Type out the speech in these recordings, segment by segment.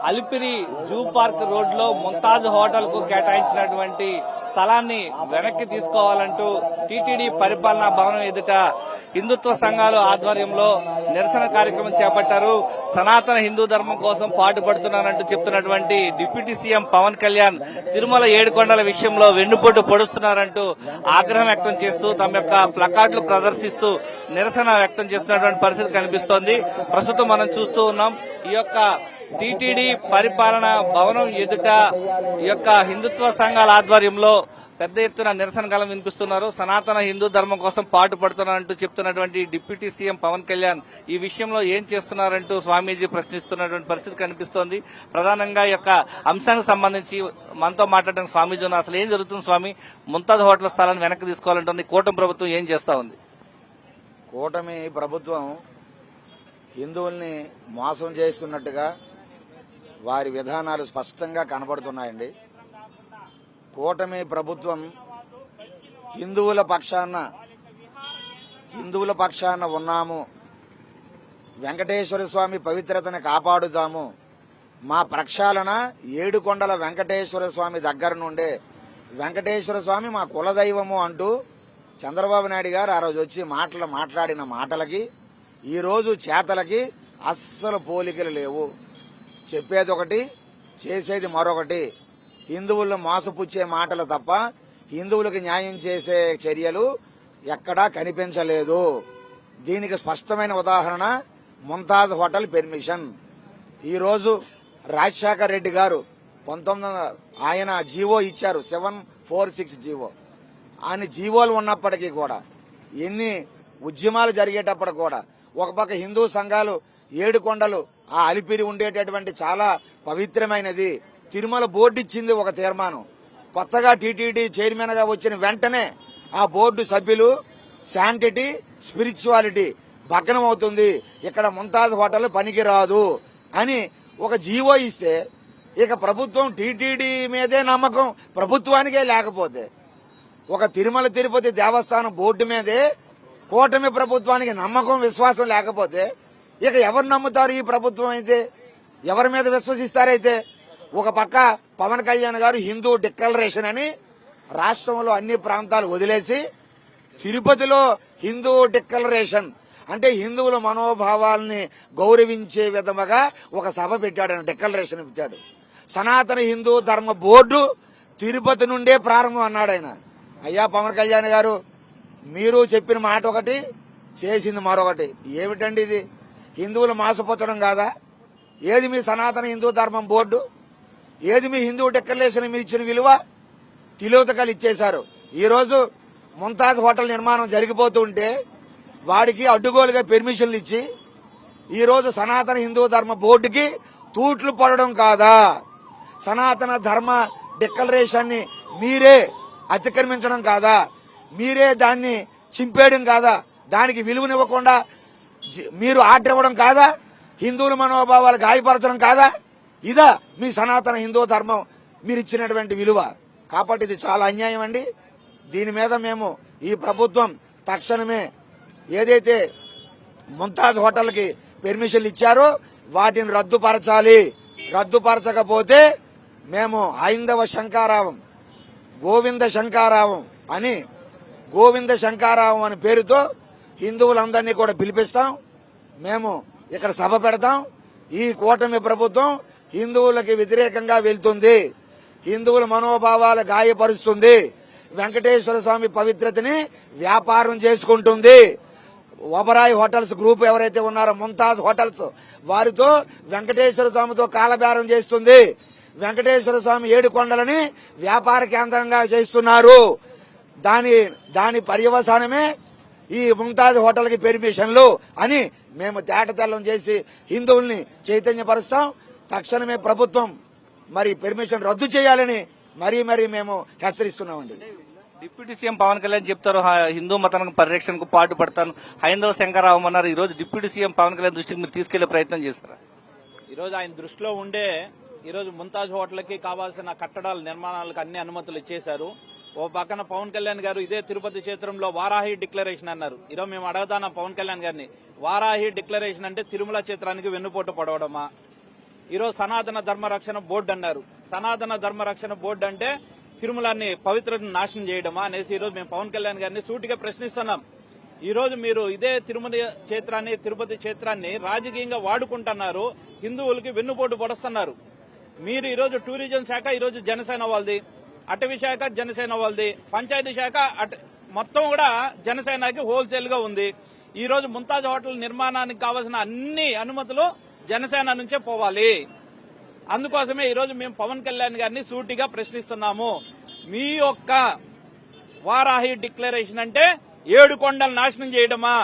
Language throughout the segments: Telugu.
అలిపిరి జూ పార్క్ రోడ్ లో ముంతాజ్ హోటల్ కు కేటాయించినటువంటి స్థలాన్ని వెనక్కి తీసుకోవాలంటూ టీటీడీ పరిపాలనా భవనం ఎదుట హిందుత్వ సంఘాలు ఆధ్వర్యంలో నిరసన కార్యక్రమం చేపట్టారు. సనాతన హిందూ ధర్మం కోసం పాటుపడుతున్నారంటూ చెప్తున్నటువంటి డిప్యూటీ సీఎం పవన్ కళ్యాణ్ తిరుమల ఏడుకొండల విషయంలో వెన్నుపోటు పొడుస్తున్నారంటూ ఆగ్రహం వ్యక్తం చేస్తూ తమ యొక్క ప్లకార్డులు ప్రదర్శిస్తూ నిరసన వ్యక్తం చేస్తున్నటువంటి పరిస్థితి కనిపిస్తోంది. ప్రస్తుతం మనం చూస్తూ ఉన్నాం ఈ యొక్క టీటీడీ పరిపాలనా భవనం ఎదుట ఈ యొక్క హిందుత్వ సంఘాల ఆధ్వర్యంలో పెద్ద ఎత్తున నిరసన గలం వినిపిస్తున్నారు. సనాతన హిందూ ధర్మం కోసం పాటు పడుతున్నారంటూ చెప్తున్నటువంటి డిప్యూటీ సీఎం పవన్ కళ్యాణ్ ఈ విషయంలో ఏం చేస్తున్నారంటూ స్వామీజీ ప్రశ్నిస్తున్నటువంటి పరిస్థితి కనిపిస్తోంది. ప్రధానంగా ఈ యొక్క అంశానికి సంబంధించి మనతో మాట్లాడడానికి స్వామీజీ ఉన్నారు. అసలు ఏం జరుగుతుంది స్వామి? ముంతాజ్ హోటల్ స్థలాన్ని వెనక్కి తీసుకోవాలంటుంది కూటమి ప్రభుత్వం ఏం చేస్తా ఉంది? కూటమి ప్రభుత్వం హిందువుల్ని మోసం చేస్తున్నట్టుగా వారి విధానాలు స్పష్టంగా కనబడుతున్నాయండి. కూటమి ప్రభుత్వం హిందువుల పక్షాన ఉన్నాము, వెంకటేశ్వర స్వామి పవిత్రతను కాపాడుతాము, మా ప్రక్షాళన ఏడుకొండల వెంకటేశ్వర స్వామి దగ్గర నుండే, వెంకటేశ్వర స్వామి మా కులదైవము అంటూ చంద్రబాబు నాయుడు గారు ఆ రోజు వచ్చి మాట్లాడిన మాటలకి ఈరోజు చేతలకి అస్సలు పోలికలు లేవు. చెప్పేది ఒకటి, చేసేది మరొకటి. హిందువులను మోసపుచ్చే మాటలు తప్ప హిందువులకు న్యాయం చేసే చర్యలు ఎక్కడా కనిపించలేదు. దీనికి స్పష్టమైన ఉదాహరణ ముంతాజ్ హోటల్ పెర్మిషన్. ఈరోజు రాజశేఖర రెడ్డి గారు ఆయన జీవో ఇచ్చారు, 746 జీవో. ఆయన జీవోలు ఉన్నప్పటికీ కూడా, ఎన్ని ఉద్యమాలు జరిగేటప్పుడు కూడా ఒక పక్క హిందూ సంఘాలు ఏడుకొండలు ఆ అలిపిరి ఉండేటటువంటి చాలా పవిత్రమైనది, తిరుమల బోర్డు ఇచ్చింది ఒక తీర్మానం. కొత్తగా టీటీడీ చైర్మన్ గా వచ్చిన వెంటనే ఆ బోర్డు సభ్యులు శాంటిటీ స్పిరిచువాలిటీ భగ్నం అవుతుంది, ఇక్కడ ముంతాజ్ హోటల్ పనికిరాదు అని ఒక జీవో ఇస్తే ఇక ప్రభుత్వం టీటీడీ మీదే నమ్మకం ప్రభుత్వానికే లేకపోతే, ఒక తిరుమల తిరుపతి దేవస్థానం బోర్డు మీదే కూటమి ప్రభుత్వానికి నమ్మకం విశ్వాసం లేకపోతే ఇక ఎవరు నమ్ముతారు? ఈ ప్రభుత్వం అయితే ఎవరి మీద విశ్వసిస్తారైతే? ఒక పక్క పవన్ కళ్యాణ్ గారు హిందూ డిక్లరేషన్ అని రాష్ట్రంలో అన్ని ప్రాంతాలు వదిలేసి తిరుపతిలో హిందూ డిక్లరేషన్ అంటే హిందువుల మనోభావాల్ని గౌరవించే విధముగా ఒక సభ పెట్టాడు, డిక్లరేషన్ పెట్టాడు. సనాతన హిందూ ధర్మ బోర్డు తిరుపతి నుండే ప్రారంభం అన్నాడు ఆయన. అయ్యా పవన్ కళ్యాణ్ గారు, మీరు చెప్పిన మాట ఒకటి, చేసింది మరొకటి. ఏమిటండి ఇది? హిందువులు మోసపుచ్చడం కాదా? ఏది మీ సనాతన హిందూ ధర్మం బోర్డు? ఏది మీ హిందూ డిక్లరేషన్ మీరు ఇచ్చిన విలువ? తిలోతకాలు ఇచ్చేశారు. ఈరోజు ముంతాజ్ హోటల్ నిర్మాణం జరిగిపోతూ ఉంటే వాడికి అడ్డుగోలుగా పెర్మిషన్లు ఇచ్చి ఈరోజు సనాతన హిందూ ధర్మ బోర్డుకి తూట్లు పడడం కాదా? సనాతన ధర్మ డిక్లరేషన్ ని మీరే అతిక్రమించడం కాదా? మీరే దాన్ని చింపేయడం కాదా? దానికి విలువనివ్వకుండా మీరు ఆర్డర్ ఇవ్వడం కాదా? హిందువుల మనోభావాలు గాయపరచడం కాదా? ఇదా మీ సనాతన హిందూ ధర్మం మీరు ఇచ్చినటువంటి విలువ? కాబట్టి ఇది చాలా అన్యాయం అండి. దీని మీద మేము ఈ ప్రభుత్వం తక్షణమే ఏదైతే ముంతాజ్ హోటల్కి పెర్మిషన్లు ఇచ్చారో వాటిని రద్దుపరచాలి. రద్దుపరచకపోతే మేము హైందవ శంకారావం, గోవింద శంకారావం అని పేరుతో హిందువులందరినీ కూడా పిలిపిస్తాం. మేము ఇక్కడ సభ పెడతాం. ఈ కూటమి ప్రభుత్వం హిందువులకి వ్యతిరేకంగా వెళ్తుంది, హిందువుల మనోభావాలు గాయపరుస్తుంది, వెంకటేశ్వర స్వామి పవిత్రతని వ్యాపారం చేసుకుంటుంది. ఒబరాయ్ హోటల్స్ గ్రూప్ ఎవరైతే ఉన్నారో ముంతాజ్ హోటల్స్, వారితో వెంకటేశ్వర స్వామితో కాలబేరం చేస్తుంది. వెంకటేశ్వర స్వామి ఏడుకొండలని వ్యాపార కేంద్రంగా చేస్తున్నారు. దాని పర్యవసానమే ఈ ముంతాజ్ హోటల్ కి పెర్మిషన్లు అని మేము తేటతెల్లం చేసి హిందువుల్ని చైతన్యపరుస్తాం. తక్షణమే ప్రభుత్వం మరి పెర్మిషన్ రద్దు చేయాలని మరీ మేము హెచ్చరిస్తున్నామండి. డిప్యూటీ సీఎం పవన్ కళ్యాణ్ చెప్తారు హిందూ మతానికి పరిరక్షణకు పాటు పడతాను, హైందవ శంకరావం అన్నారు. ఈ రోజు డిప్యూటీ సీఎం పవన్ కళ్యాణ్ దృష్టికి మీరు తీసుకెళ్లే ప్రయత్నం చేస్తారా? ఈరోజు ఆయన దృష్టిలో ఉండే ఈరోజు ముంతాజ్ హోటల్కి కావాల్సిన కట్టడాల నిర్మాణాలకు అన్ని అనుమతులు ఇచ్చేశారు. ఓ పక్కన పవన్ కళ్యాణ్ గారు ఇదే తిరుపతి క్షేత్రంలో వారాహి డిక్లరేషన్ అన్నారు. ఈరోజు మేము అడగదానా పవన్ కళ్యాణ్ గారిని, వారాహి డిక్లరేషన్ అంటే తిరుమల క్షేత్రానికి వెన్నుపోటు పడవడమా? ఈరోజు సనాతన ధర్మరక్షణ బోర్డు అన్నారు. సనాతన ధర్మరక్షణ బోర్డు అంటే తిరుమలాన్ని పవిత్రతను నాశనం చేయడమా అనేసి ఈరోజు మేము పవన్ కళ్యాణ్ గారిని సూటిగా ప్రశ్నిస్తున్నాం. ఈ రోజు మీరు ఇదే తిరుమల క్షేత్రాన్ని, తిరుపతి క్షేత్రాన్ని రాజకీయంగా వాడుకుంటున్నారు, హిందువులకి వెన్నుపోటు పొడుస్తున్నారు. మీరు ఈరోజు టూరిజం శాఖ ఈరోజు జనసేన వాళ్ళది, అటవీ శాఖ జనసేన వాళ్ళది, పంచాయతీ శాఖ మొత్తం కూడా జనసేనకి హోల్సేల్ గా ఉంది. ఈ రోజు ముంతాజ్ హోటల్ నిర్మాణానికి కావాల్సిన అన్ని అనుమతులు జనసేన నుంచే పోవాలి. అందుకోసమే ఈ రోజు మేము పవన్ కళ్యాణ్ గారిని సూటిగా ప్రశ్నిస్తున్నాము. మీ యొక్క వారాహి డిక్లరేషన్ అంటే 7 కొండలు నాశనం చేయడమా?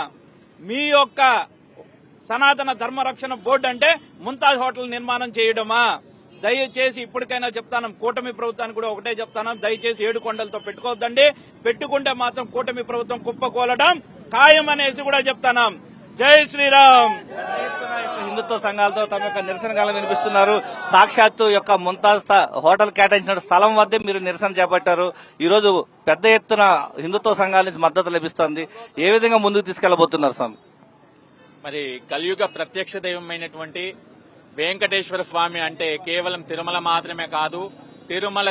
మీ యొక్క సనాతన ధర్మరక్షణ బోర్డు అంటే ముంతాజ్ హోటల్ నిర్మాణం చేయడమా? దయచేసి ఇప్పటికైనా చెప్తాను, కూటమి ప్రభుత్వానికి కూడా ఒకటే చెప్తాను, దయచేసి 7 కొండలతో పెట్టుకోవద్దండి. పెట్టుకుంటే మాత్రం కూటమి ప్రభుత్వం కుప్పకూలడం ఖాయం అనేసి కూడా చెప్తాను. జై శ్రీరామ్. హిందుత్వ సంఘాలతో తమ యొక్క నిరసన గాలం వినిపిస్తున్నారు. సాక్షాత్తు యొక్క ముంతాజ్ హోటల్ కేటాయించిన స్థలం వద్దే మీరు నిరసన చేపట్టారు. ఈ రోజు పెద్ద ఎత్తున హిందుత్వ సంఘాల నుంచి మద్దతు లభిస్తోంది. ఏ విధంగా ముందుకు తీసుకెళ్లబోతున్నారు స్వామి? మరి కలియుగ ప్రత్యక్ష దైవమైనటువంటి వెంకటేశ్వర స్వామి అంటే కేవలం తిరుమల మాత్రమే కాదు, తిరుమల,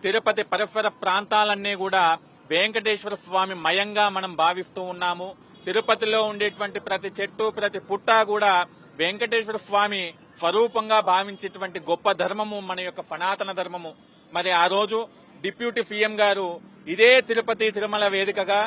తిరుపతి పరిసర ప్రాంతాలన్నీ కూడా వెంకటేశ్వర స్వామి మయంగా మనం భావిస్తూ ఉన్నాము. తిరుపతిలో ఉండేటువంటి ప్రతి చెట్టు, ప్రతి పుట్ట కూడా వెంకటేశ్వర స్వామి స్వరూపంగా భావించేటువంటి గొప్ప ధర్మము మన యొక్క సనాతన ధర్మము. మరి ఆ రోజు డిప్యూటీ సీఎం గారు ఇదే తిరుపతి తిరుమల వేదికగా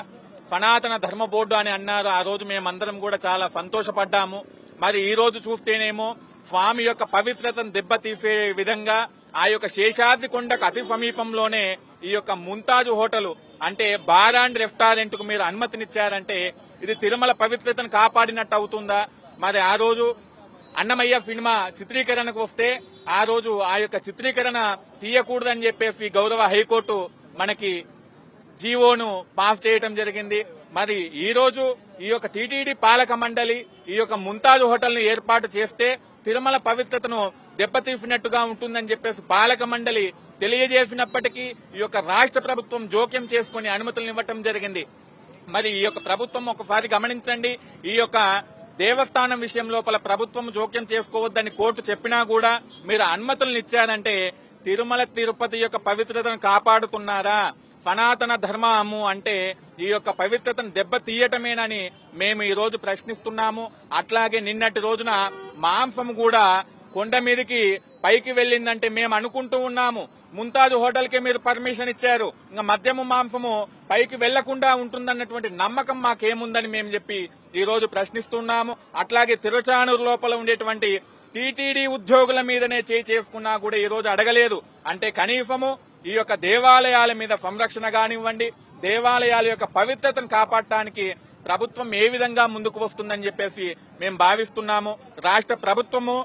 సనాతన ధర్మ బోర్డు అని అన్నారు. ఆ రోజు మేమందరం కూడా చాలా సంతోషపడ్డాము. మరి ఈ రోజు చూస్తేనేమో స్వామి యొక్క పవిత్రతను దెబ్బతీసే విధంగా ఆ యొక్క శేషాద్రి కొండకు అతి సమీపంలోనే ఈ యొక్క ముంతాజ్ హోటల్ అంటే బార్ అండ్ రెస్టారెంట్ కు మీరు అనుమతినిచ్చారంటే ఇది తిరుమల పవిత్రతను కాపాడినట్టు అవుతుందా? మరి ఆ రోజు అన్నమయ్య సినిమా చిత్రీకరణకు వస్తే ఆ రోజు ఆ యొక్క చిత్రీకరణ తీయకూడదని చెప్పేసి గౌరవ హైకోర్టు మనకి జీవోను పాస్ చేయడం జరిగింది. మరి ఈ రోజు ఈ యొక్క టీటీడీ పాలక మండలి ఈ యొక్క ముంతాజ్ హోటల్ ను ఏర్పాటు చేస్తే తిరుమల పవిత్రతను దెబ్బతీసినట్టుగా ఉంటుందని చెప్పేసి పాలక మండలి తెలియజేసినప్పటికీ ఈ యొక్క రాష్ట్ర ప్రభుత్వం జోక్యం చేసుకుని అనుమతులను ఇవ్వటం జరిగింది. మరి ఈ యొక్క ప్రభుత్వం ఒకసారి గమనించండి, ఈ యొక్క దేవస్థానం విషయం లోపల ప్రభుత్వం జోక్యం చేసుకోవద్దని కోర్టు చెప్పినా కూడా మీరు అనుమతులను ఇచ్చారంటే తిరుమల తిరుపతి యొక్క పవిత్రతను కాపాడుతున్నారా? సనాతన ధర్మము అంటే ఈ యొక్క పవిత్రతను దెబ్బతీయటమేనని మేము ఈ రోజు ప్రశ్నిస్తున్నాము. అట్లాగే నిన్నటి రోజున మాంసం కూడా కొండ మీదకి పైకి వెళ్లిందంటే మేము అనుకుంటూ ఉన్నాము ముంతాజ్ హోటల్ కి మీరు పర్మిషన్ ఇచ్చారు, ఇంకా మద్యము మాంసము పైకి వెళ్లకుండా ఉంటుందన్నటువంటి నమ్మకం మాకేముందని మేము చెప్పి ఈ రోజు ప్రశ్నిస్తున్నాము. అట్లాగే తిరుచానూరు లోపల ఉండేటువంటి టీటీడీ ఉద్యోగుల మీదనే చేసుకున్నా కూడా ఈ రోజు అడగలేదు. అంటే కనీసము ఈ యొక్క దేవాలయాల మీద సంరక్షణ కానివ్వండి, దేవాలయాల యొక్క పవిత్రతను కాపాడటానికి ప్రభుత్వం ఏ విధంగా ముందుకు వస్తుందని చెప్పేసి మేము భావిస్తున్నాము. రాష్ట్ర ప్రభుత్వము,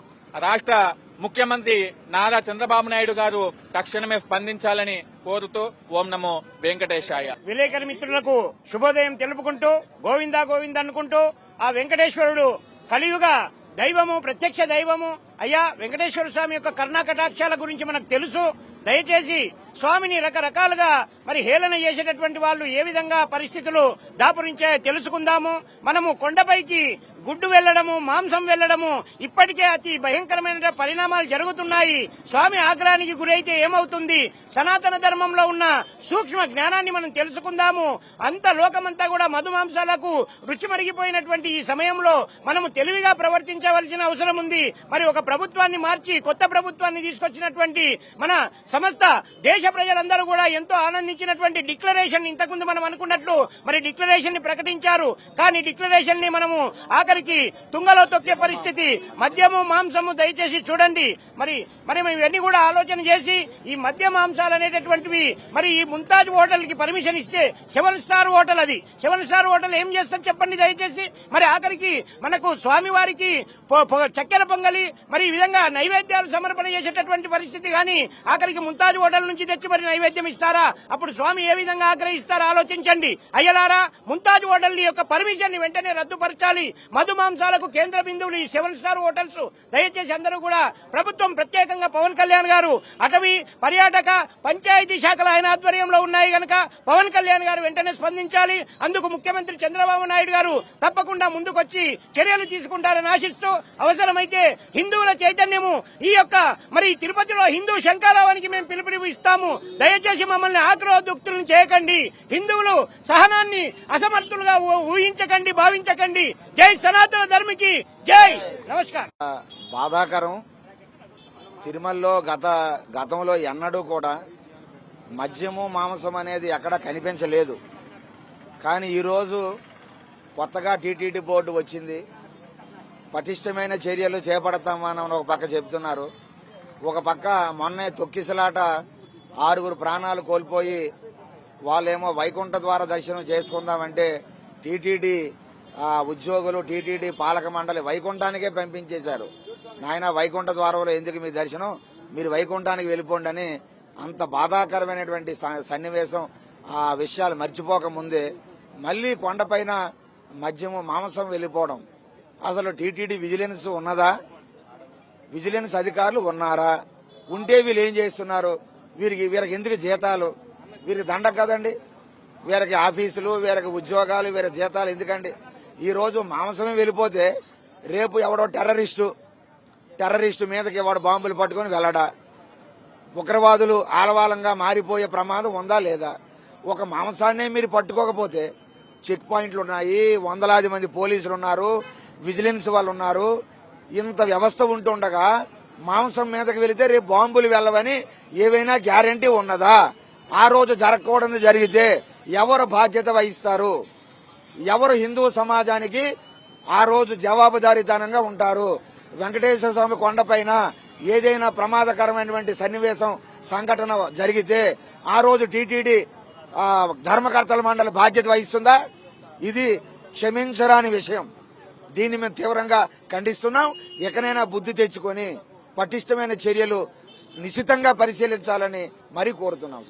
రాష్ట్ర ముఖ్యమంత్రి నారా చంద్రబాబు నాయుడు గారు తక్షణమే స్పందించాలని కోరుతూ ఓం నమో వెంకటేశాయ. విలేకరి మిత్రులకు శుభోదయం తెలుపుకుంటూ గోవిందా గోవింద అనుకుంటూ ఆ వెంకటేశ్వరుడు కలియుగ దైవము, ప్రత్యక్ష దైవము. అయ్యా వెంకటేశ్వర స్వామి యొక్క కరుణా కటాక్షాల గురించి మనకు తెలుసు. దయచేసి స్వామిని రకరకాలుగా మరి హేళన చేసేటటువంటి వాళ్ళు ఏ విధంగా పరిస్థితులు దాపురించాయో తెలుసుకుందాము. మనము కొండపైకి గుడ్డు వెళ్లడము, మాంసం వెళ్లడము ఇప్పటికే అతి భయంకరమైన పరిణామాలు జరుగుతున్నాయి. స్వామి ఆగ్రహానికి గురైతే ఏమవుతుంది? సనాతన ధర్మంలో ఉన్న సూక్ష్మ జ్ఞానాన్ని మనం తెలుసుకుందాము. అంత లోకమంతా కూడా మధుమాంసాలకు రుచి మరిగిపోయినటువంటి ఈ సమయంలో మనము తెలివిగా ప్రవర్తించవలసిన అవసరం ఉంది. మరి ఒక ప్రభుత్వాన్ని మార్చి కొత్త ప్రభుత్వాన్ని తీసుకొచ్చినటువంటి మన సమస్త దేశ ప్రజలందరూ కూడా ఎంతో ఆనందించినటువంటి డిక్లరేషన్ ఇంతకుముందు మనం అనుకున్నట్లు మరి డిక్లరేషన్ ని ప్రకటించారు. కానీ డిక్లరేషన్ ని మనము ఆఖరికి తుంగలో తొక్కే పరిస్థితి. మద్యము, మాంసము దయచేసి చూడండి. మరి ఇవన్నీ కూడా ఆలోచన చేసి ఈ మద్య మాంసాలు అనేటటువంటివి మరి ఈ ముంతాజ్ హోటల్ కి పర్మిషన్ ఇస్తే 7 స్టార్ హోటల్, అది 7 స్టార్ హోటల్ ఏం చేస్తారు చెప్పండి దయచేసి. మరి ఆఖరికి మనకు స్వామివారికి చక్కెర పొంగలి మరి ఈ విధంగా నైవేద్యాలు సమర్పణ చేసేటటువంటి పరిస్థితి కానీ ఆఖరికి ముంతాజ్ హోటల్ నుంచి తెచ్చి మరి నైవేద్యం ఇస్తారా? అప్పుడు స్వామి ఏ విధంగా ఆగ్రహిస్తారా ఆలోచించండి. అయ్యలారా, ముంతాజ్ హోటల్ యొక్క పర్మిషన్ ని వెంటనే రద్దుపరచాలి. మధు మాంసాలకు కేంద్ర బిందువులు ఈ 7 స్టార్ హోటల్స్. దయచేసి అందరూ కూడా ప్రభుత్వం, ప్రత్యేకంగా పవన్ కళ్యాణ్ గారు అటవీ, పర్యాటక, పంచాయతీ శాఖల ఆయన ఆధ్వర్యంలో ఉన్నాయి గనక పవన్ కళ్యాణ్ గారు వెంటనే స్పందించాలి. అందుకు ముఖ్యమంత్రి చంద్రబాబు నాయుడు గారు తప్పకుండా ముందుకొచ్చి చర్యలు తీసుకుంటారని ఆశిస్తూ అవసరమైతే హిందూ హిందువుల చైతన్యము ఈ యొక్క మరి తిరుపతిలో హిందూ శంకరావానికి మేము పిలుపునిస్తాము. దయచేసి మమ్మల్ని ఆగ్రహోద్యుక్తులను చేయకండి. హిందువులు సహనాన్ని అసమర్థులుగా ఊహించకండి, భావించకండి. జై సనాతన ధర్మికి జై. నమస్కారం. బాధాకరం. తిరుమలలో గతంలో ఎన్నడూ కూడా మద్యము మాంసం అనేది ఎక్కడ కనిపించలేదు. కానీ ఈరోజు కొత్తగా టీటీడీ బోర్డు వచ్చింది. పటిష్టమైన చర్యలు చేపడతామని ఒక పక్క చెబుతున్నారు. ఒక పక్క మొన్నే తొక్కిసలాట 6 ప్రాణాలు కోల్పోయి వాళ్ళేమో వైకుంఠ ద్వార దర్శనం చేసుకుందామంటే టీటీడీ ఉద్యోగులు, టీటీడీ పాలక మండలి వైకుంఠానికే పంపించేశారు. నాయన వైకుంఠ ద్వారంలో ఎందుకు మీ దర్శనం, మీరు వైకుంఠానికి వెళ్ళిపోండి అని. అంత బాధాకరమైనటువంటి సన్నివేశం. ఆ విషయాలు మర్చిపోక ముందే మళ్లీ కొండపైన మద్యము మాంసం వెళ్ళిపోవడం. అసలు టీటీడీ విజిలెన్స్ ఉన్నదా? విజిలెన్స్ అధికారులు ఉన్నారా? ఉంటే వీళ్ళు ఏం చేస్తున్నారు? వీరికి ఎందుకు జీతాలు? వీరికి దండ కదండి. వీరికి ఆఫీసులు, వీరికి ఉద్యోగాలు, వీరికి జీతాలు ఎందుకండి? ఈ రోజు మాంసమే వెళ్ళిపోతే రేపు ఎవడో టెర్రరిస్టు మీదకి ఎవడో బాంబులు పట్టుకుని వెళ్ళడా? ఉగ్రవాదులు ఆలవాలంగా మారిపోయే ప్రమాదం ఉందా లేదా? ఒక మాంసాన్నే మీరు పట్టుకోకపోతే చెక్ పాయింట్లు ఉన్నాయి, వందలాది మంది పోలీసులు ఉన్నారు, విజిలెన్స్ వాళ్ళు ఉన్నారు. ఇంత వ్యవస్థ ఉంటుండగా మాంసం మీదకి వెళితే రేపు బాంబులు వెళ్ళవని ఏవైనా గ్యారంటీ ఉన్నదా? ఆ రోజు జరగకూడదు జరిగితే ఎవరు బాధ్యత వహిస్తారు? ఎవరు హిందూ సమాజానికి ఆ రోజు జవాబుదారీతనంగా ఉంటారు? వెంకటేశ్వర స్వామి కొండపైన ఏదైనా ప్రమాదకరమైనటువంటి సన్నివేశం, సంఘటన జరిగితే ఆ రోజు టీటీడీ ధర్మకర్తల మండలి బాధ్యత వహిస్తుందా? ఇది క్షమించరాని విషయం. దీన్ని మేము తీవ్రంగా ఖండిస్తున్నాం. ఎక్కడైనా బుద్ధి తెచ్చుకొని పటిష్టమైన చర్యలు నిశితంగా పరిశీలించాలని మరీ కోరుతున్నాం.